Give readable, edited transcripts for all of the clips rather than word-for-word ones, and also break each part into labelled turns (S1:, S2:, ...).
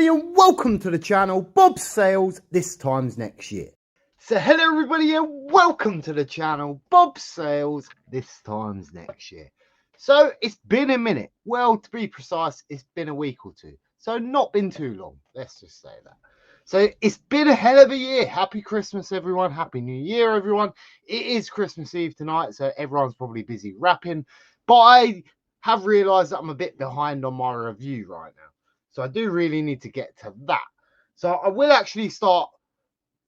S1: everybody and welcome to the channel Bob Sales This Times Next Year. So hello everybody and welcome to the channel Bob Sales This Times Next Year. So it's been a minute. Well, to be precise, it's been a week or two. So not been too long. Let's just say that. So it's been a hell of a year. Happy Christmas, everyone. Happy New Year, everyone. It is Christmas Eve tonight, so everyone's probably busy wrapping. But I have realised that I'm a bit behind on my review right now. So I do really need to get to that. So I will actually start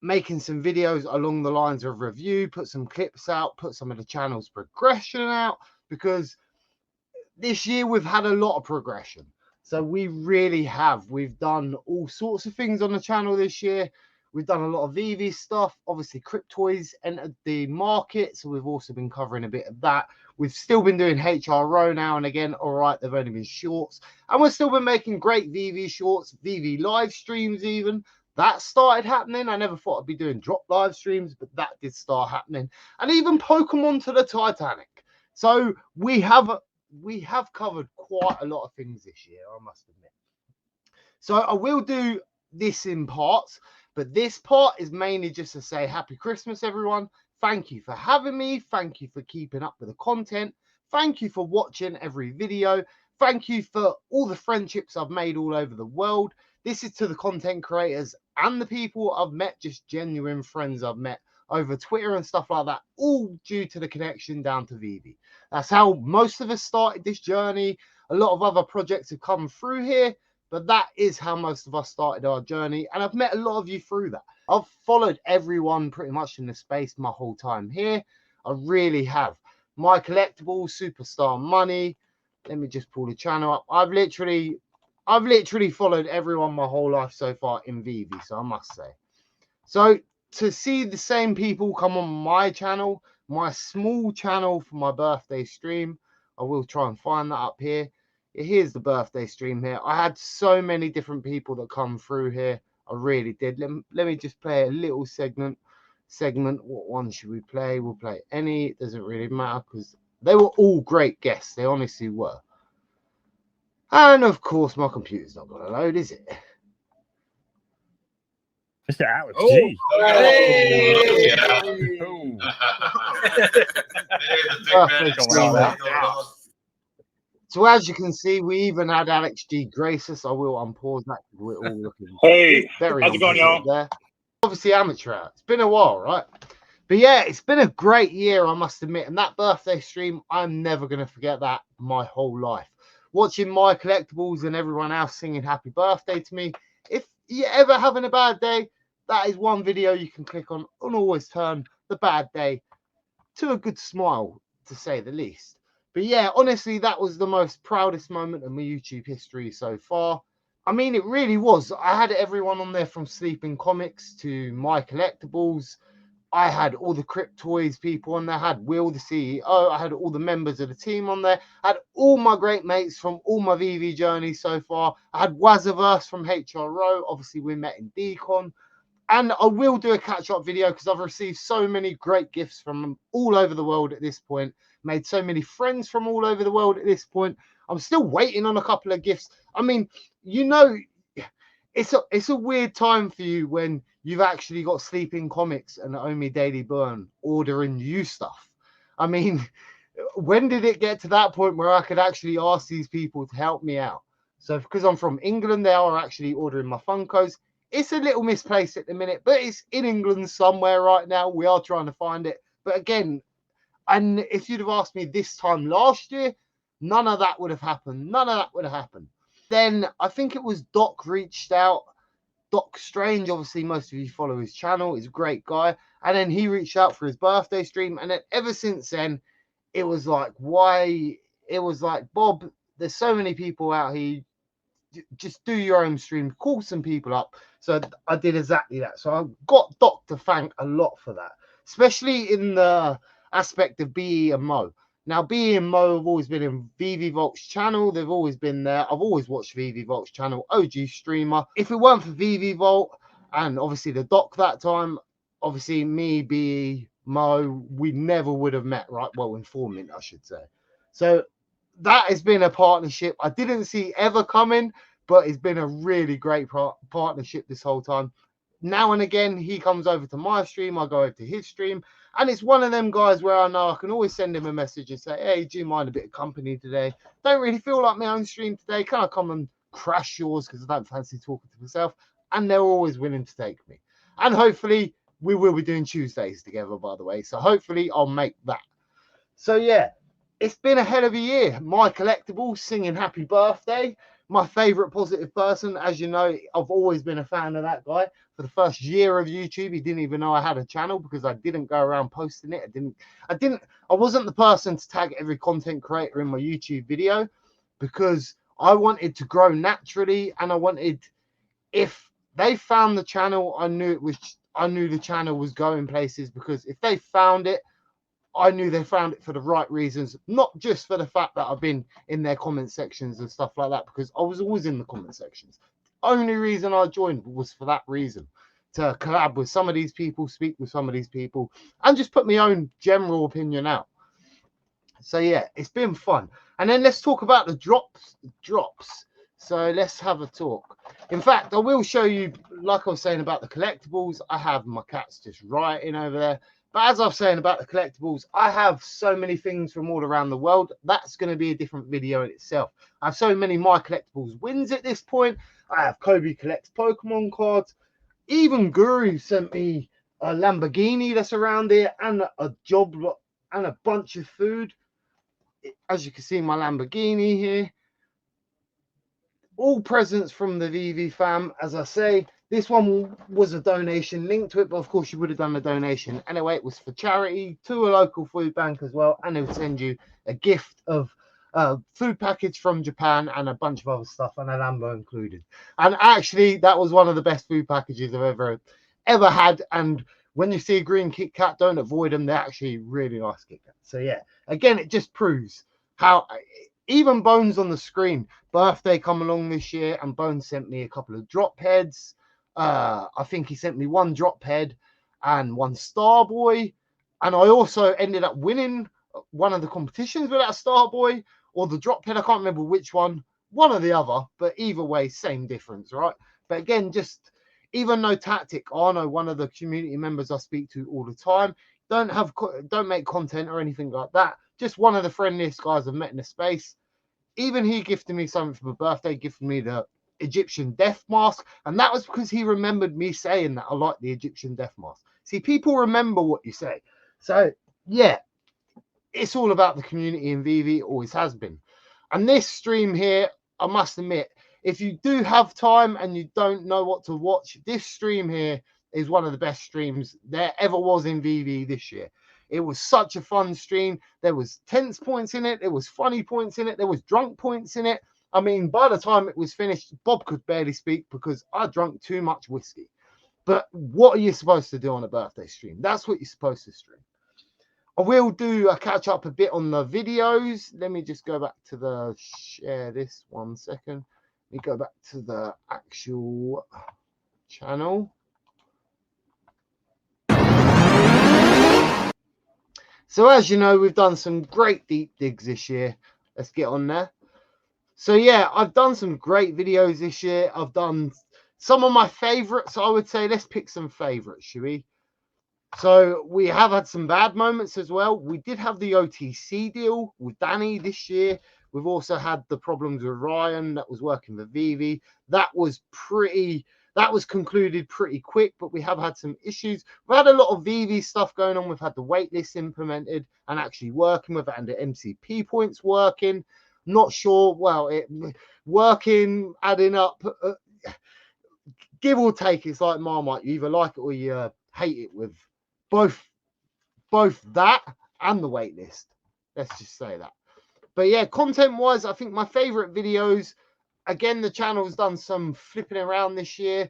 S1: making some videos along the lines of review, put some clips out, put some of the channel's progression out, because this year we've had a lot of progression. So we really have. We've done all sorts of things on the channel this year. We've done a lot of veve stuff. Obviously, crptotoys entered the market, so we've also been covering a bit of that. We've still been doing HRO now and again. All right, they've only been shorts. And we've still been making great veve shorts, veve live streams even. That started happening. I never thought I'd be doing drop live streams, but that did start happening. And even Pokemon to the Titanic. So we have covered quite a lot of things this year, I must admit. So I will do this in parts, but this part is mainly just to say Happy Christmas, everyone. Thank you for having me. Thank you for keeping up with the content. Thank you for watching every video. Thank you for all the friendships I've made all over the world. This is to the content creators and the people I've met, just genuine friends I've met over Twitter and stuff like that, all due to the connection down to veve. That's how most of us started this journey. A lot of other projects have come through here, but that is how most of us started our journey. And I've met a lot of you through that. I've followed everyone pretty much in the space my whole time here. I really have. My collectibles, Superstar Money. Let me just pull the channel up. I've literally followed everyone my whole life so far in veve, so I must say. So to see the same people come on my channel, my small channel for my birthday stream, I will try and find that up here. Here's the birthday stream here. I had so many different people that come through here. I really did. Let me just play a little segment. What one should we play? We'll play any. It doesn't really matter because they were all great guests. They honestly were. And of course, my computer's not going to load, is it?
S2: Mr. Alex G.
S1: So as you can see, we even had Alex G grace us. I will unpause that because we're all looking
S2: very how's it going, y'all?
S1: There. Obviously amateur hour. It's been a while, right? But yeah, it's been a great year, I must admit. And that birthday stream, I'm never going to forget that my whole life. Watching my collectibles and everyone else singing happy birthday to me. If you're ever having a bad day, that is one video you can click on and always turn the bad day to a good smile, to say the least. But yeah, honestly, that was the most proudest moment of my YouTube history so far. I mean, it really was. I had everyone on there from Sleeping Comics to my collectibles. I had all the crptotoys people on there. I had Will, the CEO. I had all the members of the team on there. I had all my great mates from all my veve journeys so far. I had Wazaverse from HRO. Obviously, we met in Decon. And I will do a catch-up video because I've received so many great gifts from all over the world at this point. Made so many friends from all over the world at this point. I'm still waiting on a couple of gifts. I mean, you know, it's a weird time for you when you've actually got Sleeping Comics and Omi Daily Burn ordering you stuff. I mean, when did it get to that point where I could actually ask these people to help me out? So because I'm from England, they are actually ordering my Funkos. It's a little misplaced at the minute, but it's in England somewhere right now. We are trying to find it. But again, and if you'd have asked me this time last year, none of that would have happened. None of that would have happened. Then I think it was Doc reached out. Doc Strange, obviously most of you follow his channel. He's a great guy. And then he reached out for his birthday stream. And then ever since then, it was like, why? It was like, Bob, there's so many people out here. Just do your own stream, call some people up. So I did exactly that. So I've got Doc to thank a lot for that, especially in the aspect of BE and Mo. Now, BE and Mo have always been in veve Volt's channel. They've always been there. I've always watched veve Volt's channel, OG streamer. If it weren't for veve Volt and obviously the Doc that time, obviously me, BE, Mo, we never would have met, right? Well, informant, I should say. So that has been a partnership I didn't see ever coming, but it's been a really great partnership this whole time. Now and again, he comes over to my stream, I go over to his stream, and it's one of them guys where I know I can always send him a message and say, hey, do you mind a bit of company today? Don't really feel like my own stream today. Can I come and crash yours because I don't fancy talking to myself? And they're always willing to take me. And hopefully we will be doing Tuesdays together, by the way. So hopefully I'll make that. So yeah, it's been a hell of a year. My collectibles singing happy birthday. My favorite positive person, as you know, I've always been a fan of that guy. For the first year of YouTube, he didn't even know I had a channel because I didn't go around posting it. I wasn't the person to tag every content creator in my YouTube video because I wanted to grow naturally, and I wanted, if they found the channel, I knew the channel was going places, because if they found it, I knew they found it for the right reasons, not just for the fact that I've been in their comment sections and stuff like that, because I was always in the comment sections. The only reason I joined was for that reason, to collab with some of these people, speak with some of these people, and just put my own general opinion out. So yeah, it's been fun. And then let's talk about the drops. So let's have a talk. In fact, I will show you, like I was saying about the collectibles, I have my cats just rioting over there. But as I was saying about the collectibles, I have so many things from all around the world. That's going to be a different video in itself. I have so many My Collectibles wins at this point. I have Kobe collects Pokemon cards. Even Guru sent me a Lamborghini that's around here, and a job lot, and a bunch of food. As you can see, my Lamborghini here. All presents from the veve fam. As I say, this one was a donation linked to it, but of course you would have done a donation anyway. It was for charity to a local food bank as well, and they'll send you a gift of food package from Japan and a bunch of other stuff, and a Lambo included. And actually, that was one of the best food packages I've ever had. And when you see a green Kit Kat, don't avoid them. They're actually really nice Kit Kats. So yeah, again, it just proves how, even Bones on the screen, birthday come along this year, and Bones sent me a couple of drop heads. I think he sent me one drop head and one Starboy, and I also ended up winning one of the competitions with that Starboy or the drop head. I can't remember which one or the other, but either way, same difference, right? But again, just even though Tactic, I know one of the community members I speak to all the time, don't make content or anything like that. Just one of the friendliest guys I've met in the space. Even he gifted me something for my birthday, gifted me the Egyptian death mask, and that was because he remembered me saying that I like the Egyptian death mask. See, people remember what you say. So yeah, it's all about the community in veve. It always has been. And this stream here, I must admit, if you do have time and you don't know what to watch, this stream here is one of the best streams there ever was in veve this year. It was such a fun stream. There was tense points in it. There was funny points in it. There was drunk points in it. I mean, by the time it was finished, Bob could barely speak because I drank too much whiskey. But what are you supposed to do on a birthday stream? That's what you're supposed to stream. I will do a catch up a bit on the videos. Let me just go back to the share this 1 second. Let me go back to the actual channel. So as you know, we've done some great deep digs this year. Let's get on there. So yeah, I've done some great videos this year. I've done some of my favorites. I would say let's pick some favorites, shall we? So we have had some bad moments as well. We did have the OTC deal with Danny this year. We've also had the problems with Ryan that was working for veve. That was concluded pretty quick, but we have had some issues. We've had a lot of veve stuff going on. We've had the waitlist implemented and actually working. We've had the MCP points working. Not sure. Well, working, adding up. Give or take, it's like Marmite. You either like it or you hate it with both that and the waitlist. Let's just say that. But yeah, content-wise, I think my favorite videos, again, the channel's done some flipping around this year.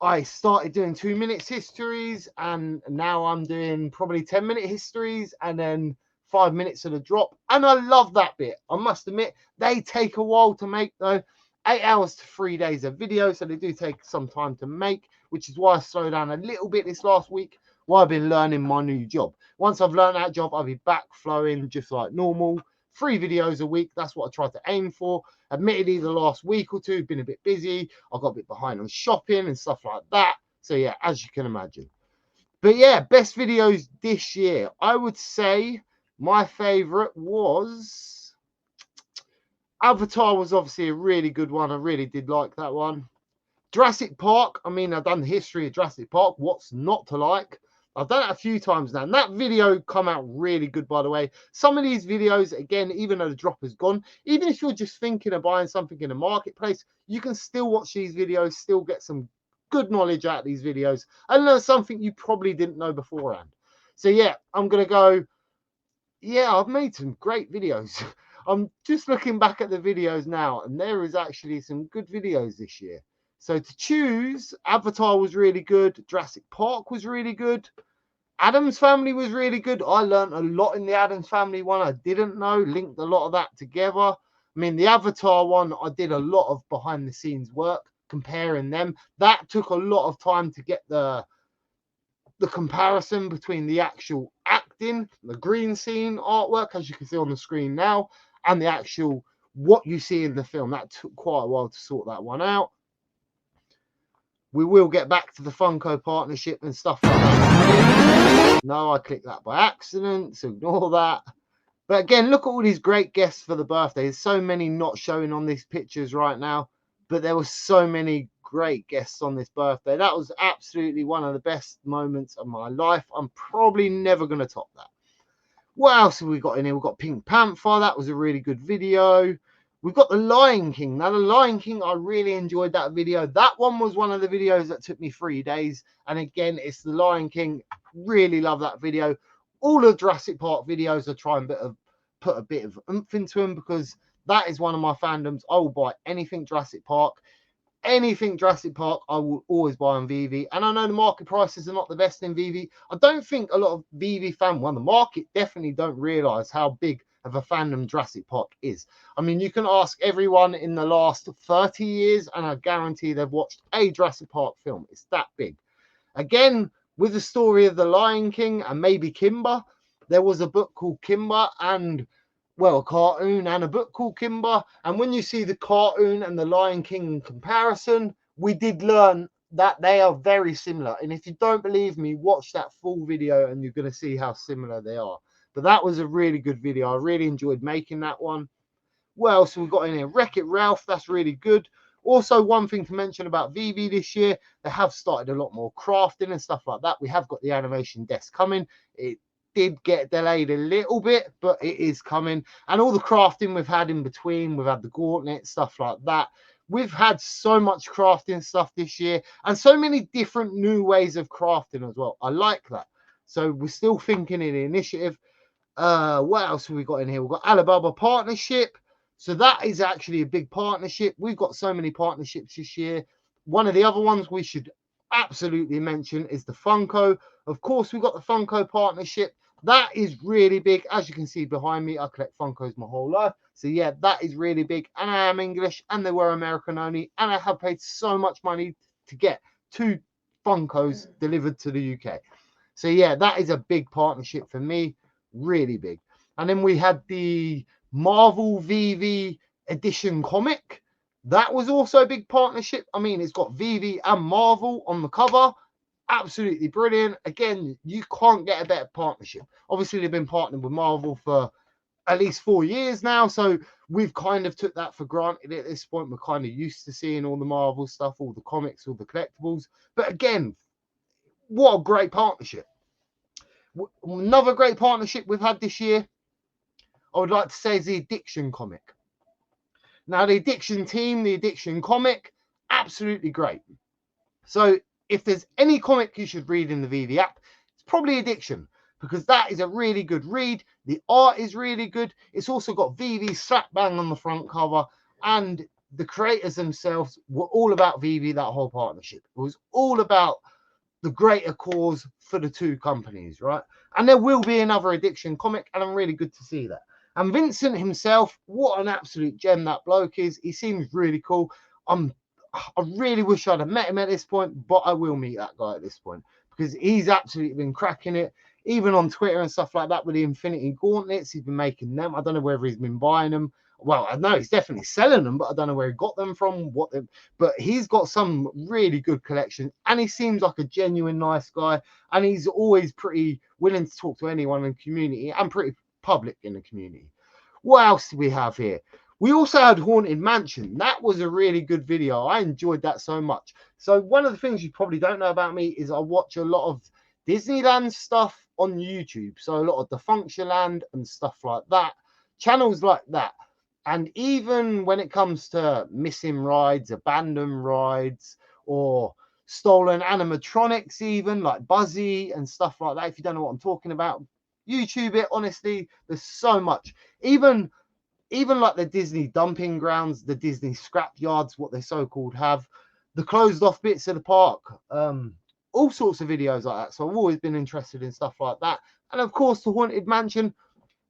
S1: I started doing 2 minutes histories, and now I'm doing probably 10-minute histories, and then 5 minutes of the drop. And I love that bit. I must admit, they take a while to make, though. 8 hours to 3 days of video, so they do take some time to make, which is why I slowed down a little bit this last week, while I've been learning my new job. Once I've learned that job, I'll be back flowing just like normal. 3 videos a week. That's what I try to aim for. Admittedly, the last week or two have been a bit busy. I got a bit behind on shopping and stuff like that. So yeah, as you can imagine. But yeah, best videos this year. I would say my favorite was Avatar. Was obviously a really good one. I really did like that one. Jurassic Park. I mean, I've done the history of Jurassic Park. What's not to like? I've done it a few times now. And that video come out really good, by the way. Some of these videos, again, even though the drop is gone, even if you're just thinking of buying something in a marketplace, you can still watch these videos, still get some good knowledge out of these videos and learn something you probably didn't know beforehand. So yeah, I'm going to go, yeah, I've made some great videos. I'm just looking back at the videos now, and there is actually some good videos this year. So to choose, Avatar was really good. Jurassic Park was really good. Addams Family was really good. I learned a lot in the Addams Family one I didn't know. Linked a lot of that together. I mean, the Avatar one, I did a lot of behind the scenes work comparing them. That took a lot of time to get the comparison between the actual acting, the green scene artwork, as you can see on the screen now, and the actual what you see in the film. That took quite a while to sort that one out. We will get back to the Funko partnership and stuff like that. No, I clicked that by accident, so ignore that. But again, look at all these great guests for the birthday. There's so many not showing on these pictures right now, but there were so many great guests on this birthday. That was absolutely one of the best moments of my life. I'm probably never going to top that. What else have we got in here? We've got Pink Panther. That was a really good video. We've got The Lion King. Now, The Lion King, I really enjoyed that video. That one was one of the videos that took me 3 days. And again, it's The Lion King. Really love that video. All the Jurassic Park videos, I try and put a bit of oomph into them because that is one of my fandoms. I will buy anything Jurassic Park. Anything Jurassic Park, I will always buy on veve. And I know the market prices are not the best in veve. I don't think a lot of veve the market definitely don't realize how big of a fandom Jurassic Park is. I mean, you can ask everyone in the last 30 years, and I guarantee they've watched a Jurassic Park film. It's that big. Again, with the story of the Lion King and maybe Kimba, there was a book called Kimba and, well, a cartoon and a book called Kimba. And when you see the cartoon and the Lion King in comparison, we did learn that they are very similar. And if you don't believe me, watch that full video and you're going to see how similar they are. But that was a really good video. I really enjoyed making that one. What else have we got in here? Wreck-It Ralph, that's really good. Also, one thing to mention about veve this year, they have started a lot more crafting and stuff like that. We have got the animation desk coming. It did get delayed a little bit, but it is coming. And all the crafting we've had in between, we've had the gauntlet, stuff like that. We've had so much crafting stuff this year and so many different new ways of crafting as well. I like that. So we're still thinking in the initiative. What else have we got in here? We've got Alibaba partnership. So that is actually a big partnership. We've got so many partnerships this year. One of the other ones we should absolutely mention is the Funko. Of course, we've got the Funko partnership. That is really big. As you can see behind me, I collect Funkos my whole life. So yeah, that is really big. And I am English and they were American only. And I have paid so much money to get 2 Funkos delivered to the UK. So yeah, that is a big partnership for me. Really big. And then we had the Marvel veve edition comic. That was also a big partnership. I mean, it's got veve and Marvel on the cover. Absolutely brilliant. Again, you can't get a better partnership. Obviously, they've been partnered with Marvel for at least 4 years now. So we've kind of took that for granted at this point. We're kind of used to seeing all the Marvel stuff, all the comics, all the collectibles. But again, what a great partnership. Another great partnership we've had this year, I would like to say, is the Addiction comic. Now, the Addiction team, the Addiction comic, absolutely great. So if there's any comic you should read in the veve app, it's probably Addiction, because that is a really good read. The art is really good. It's also got veve slap bang on the front cover, and the creators themselves were all about veve, that whole partnership. It was all about the greater cause for the 2 companies, right? And there will be another Addiction comic, and I'm really good to see that. And Vincent himself, what an absolute gem that bloke is. He seems really cool. I really wish I'd have met him at this point, but I will meet that guy at this point because he's absolutely been cracking it. even on Twitter and stuff like that with the Infinity Gauntlets. He's been making them. I don't know whether he's been buying them. Well, I know he's definitely selling them, but I don't know where he got them from. But he's got some really good collection, and he seems like a genuine nice guy, and he's always pretty willing to talk to anyone in the community and pretty public in the community. What else do we have here? We also had Haunted Mansion. That was a really good video. I enjoyed that so much. So one of the things you probably don't know about me is I watch a lot of Disneyland stuff on YouTube. So a lot of Defunctioland and stuff like that. Channels like that. And even when it comes to missing rides, abandoned rides, or stolen animatronics, even like Buzzy and stuff like that, if you don't know what I'm talking about, YouTube it. Honestly, there's so much. Even like the Disney dumping grounds, the Disney scrap yards, what they so-called have, the closed off bits of the park, all sorts of videos like that. So I've always been interested in stuff like that. And of course, the Haunted Mansion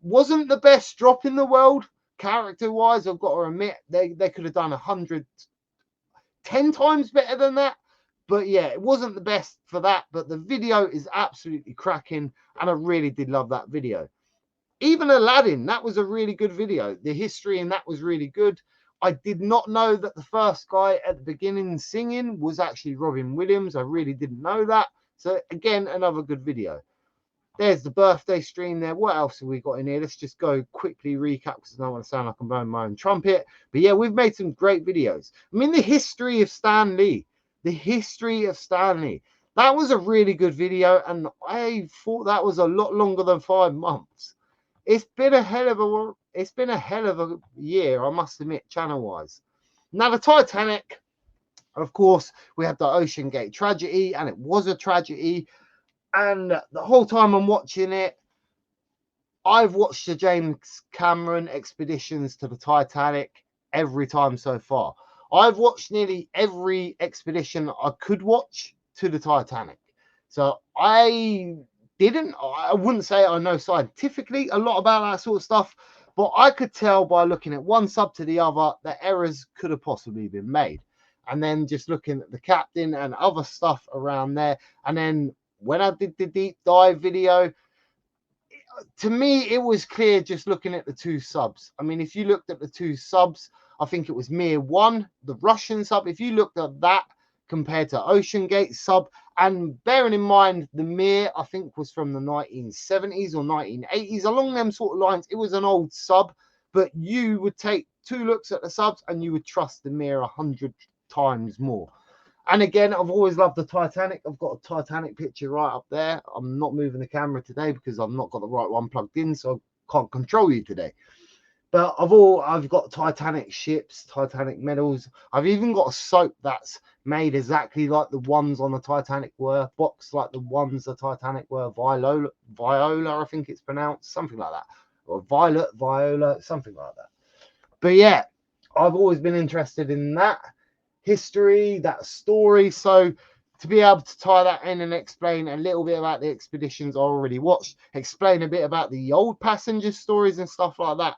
S1: wasn't the best drop in the world, character-wise. I've got to admit, they could have done 110 times better than that. But yeah, it wasn't the best for that. But the video is absolutely cracking, and I really did love that video. Even Aladdin, that was a really good video. The history in that was really good. I did not know that the first guy at the beginning singing was actually Robin Williams. I really didn't know that. So again, another good video. There's the birthday stream there. What else have we got in here? Let's just go quickly recap because I don't want to sound like I'm blowing my own trumpet. But yeah, we've made some great videos. I mean, the history of Stan Lee. The history of Stan Lee. That was a really good video, and I thought that was a lot longer than 5 months. It's been a hell of a year, I must admit, channel-wise. Now, the Titanic, of course, we had the Ocean Gate tragedy, and it was a tragedy. And the whole time I'm watching it, I've watched the James Cameron expeditions to the Titanic every time so far. I've watched nearly every expedition I could watch to the Titanic. So I wouldn't say I know scientifically a lot about that sort of stuff, but I could tell by looking at one sub to the other that errors could have possibly been made. And then just looking at the captain and other stuff around there. And then when I did the deep dive video, to me, it was clear just looking at the 2 subs. I mean, if you looked at the 2 subs, I think it was Mir 1, the Russian sub. If you looked at that compared to Ocean Gate sub, and bearing in mind the Mir, I think, was from the 1970s or 1980s, along them sort of lines. It was an old sub, but you would take 2 looks at the subs and you would trust the Mir 100 times more. And again, I've always loved the Titanic. I've got a Titanic picture right up there. I'm not moving the camera today because I've not got the right one plugged in, so I can't control you today. But I've got Titanic ships, Titanic medals. I've even got a soap that's made exactly like the ones on the Titanic were, boxed like the ones the Titanic were. Viola, I think it's pronounced, something like that. Or Viola, something like that. But yeah, I've always been interested in that history, that story. So to be able to tie that in and explain a little bit about the expeditions I already watched, explain a bit about the old passenger stories and stuff like that,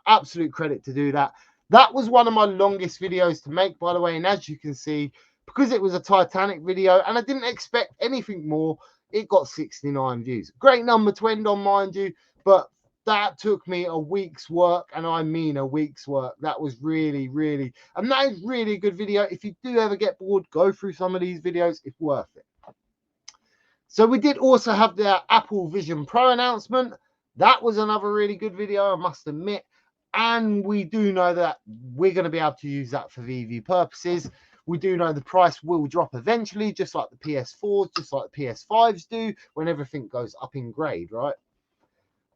S1: absolute credit to do that. That was one of my longest videos to make, by the way, and as you can see, because it was a Titanic video and I didn't expect anything more, it got 69 views. Great number to end on, mind you, but that took me a week's work, and I mean a week's work. That was really, and that is really a good video. If you do ever get bored, go through some of these videos. It's worth it. So we did also have the Apple Vision Pro announcement. That was another really good video, I must admit. And we do know that we're going to be able to use that for VV purposes. We do know the price will drop eventually, just like the PS4s, just like the PS5s do, when everything goes up in grade, right?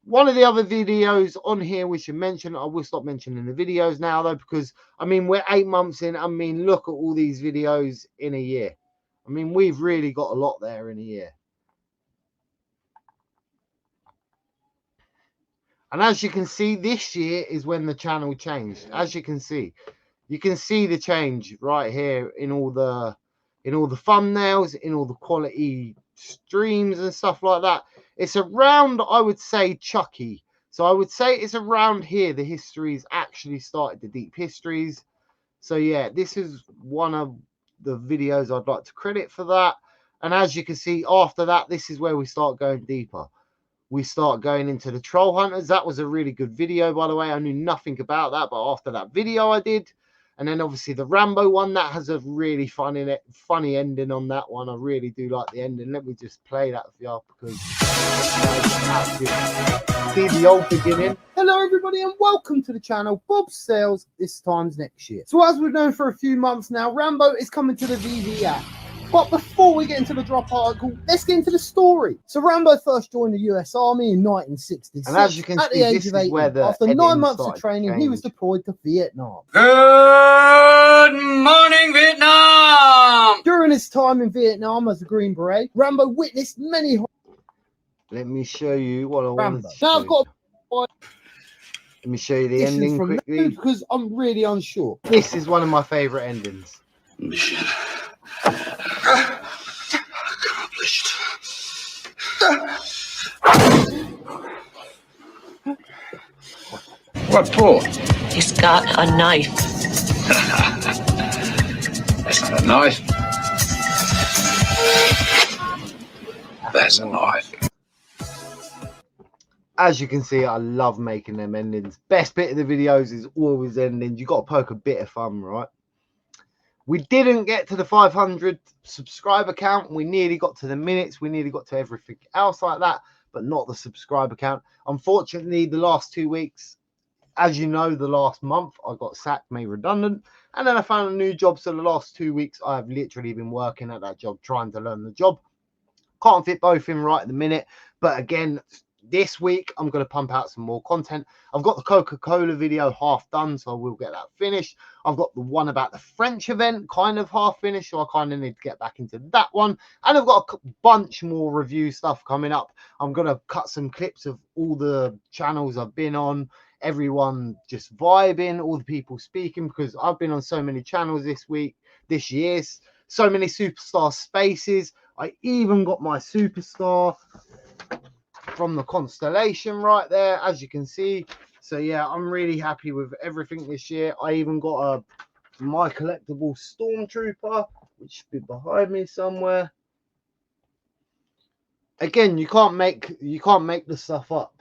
S1: One of the other videos on here we should mention, I will stop mentioning the videos now though, because I mean, we're 8 months in. I mean, look at all these videos in a year. I mean, we've really got a lot there in a year. And as you can see, this year is when the channel changed. As you can see the change right here in all the thumbnails, in all the quality streams and stuff like that. It's around, I would say, Chucky. So I would say it's around here the histories actually started, the deep histories. So yeah, this is one of the videos I'd like to credit for that. And as you can see, after that, this is where we start going deeper. We start going into the troll hunters. That was a really good video, by the way. I knew nothing about that, but after that video I did. And then obviously the Rambo one, that has a really funny ending on that one. I really do like the ending. Let me just play that for you because see the old beginning. Hello everybody and welcome to the channel bobsales this times next year. So as we've known for a few months now, Rambo is coming to the veve app. But before we get into the drop article, let's get into the story. So Rambo first joined the US Army in 1966. And as you can
S2: at
S1: see,
S2: the age of 18, after 9 months of training, he was deployed to Vietnam.
S3: Good morning, Vietnam!
S2: During his time in Vietnam as a Green Beret, Rambo witnessed many...
S1: Let me show you what I wanted to
S2: Now
S1: show
S2: I've got...
S1: Let me show you the ending quickly.
S2: Because I'm really unsure.
S1: This is one of my favourite endings.
S3: Mission accomplished. What for?
S4: He's got a knife.
S3: That's not a knife. That's a knife.
S1: As you can see, I love making them endings. Best bit of the videos is always endings. You got to poke a bit of fun, right? We didn't get to the 500 subscriber count. We nearly got to the minutes. We nearly got to everything else like that, but not the subscriber count. Unfortunately, the last 2 weeks, as you know, the last month, I got sacked, made redundant, and then I found a new job. So the last 2 weeks, I have literally been working at that job, trying to learn the job. Can't fit both in right at the minute. But again, this week, I'm going to pump out some more content. I've got the Coca-Cola video half done, so I will get that finished. I've got the one about the French event kind of half finished, so I kind of need to get back into that one. And I've got a bunch more review stuff coming up. I'm going to cut some clips of all the channels I've been on, everyone just vibing, all the people speaking, because I've been on so many channels this year, so many superstar spaces. I even got my superstar from the constellation right there, as you can see. So yeah, I'm really happy with everything this year. I even got my collectible stormtrooper, which should be behind me somewhere. Again, you can't make the stuff up,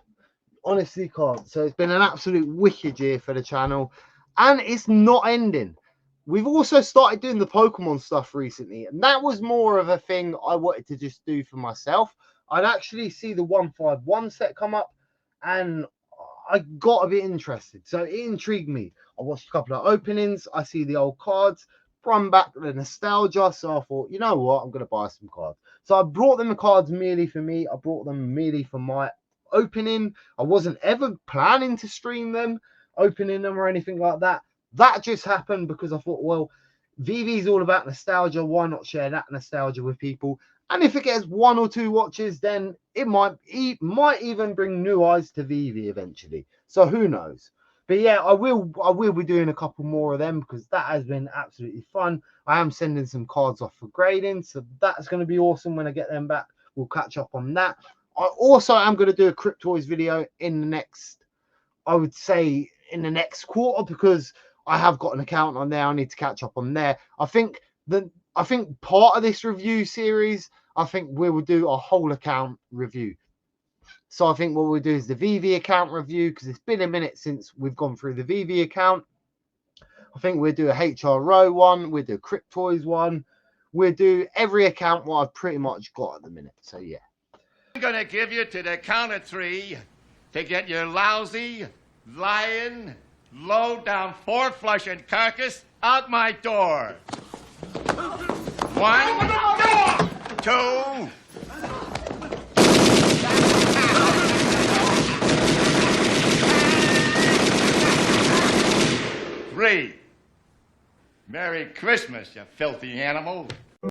S1: honestly can't. So it's been an absolute wicked year for the channel, and it's not ending. We've also started doing the Pokemon stuff recently, and that was more of a thing I wanted to just do for myself. I'd actually see the 151 set come up, and I got a bit interested. So it intrigued me. I watched a couple of openings. I see the old cards, brought back the nostalgia. So I thought, you know what? I'm going to buy some cards. So I brought them the cards merely for me. I brought them merely for my opening. I wasn't ever planning to stream them, opening them or anything like that. That just happened because I thought, well, VV is all about nostalgia. Why not share that nostalgia with people? And if it gets 1 or 2 watches, then it might even bring new eyes to VV eventually. So who knows? But yeah, I will be doing a couple more of them because that has been absolutely fun. I am sending some cards off for grading, so that's going to be awesome when I get them back. We'll catch up on that. I also am going to do a crptotoys video in the next, I would say, in the next quarter, because I have got an account on there. I need to catch up on there. I think part of this review series, I think we will do a whole account review. So I think what we'll do is the VV account review, because it's been a minute since we've gone through the VV account. I think we'll do a HRO one. We'll do a crptotoys one. We'll do every account what I've pretty much got at the minute. So yeah.
S5: I'm going to give you to the count of 3 to get your lousy, lying, low-down, 4-flushing carcass out my door. 1, 2. 3. Merry Christmas, you filthy animal.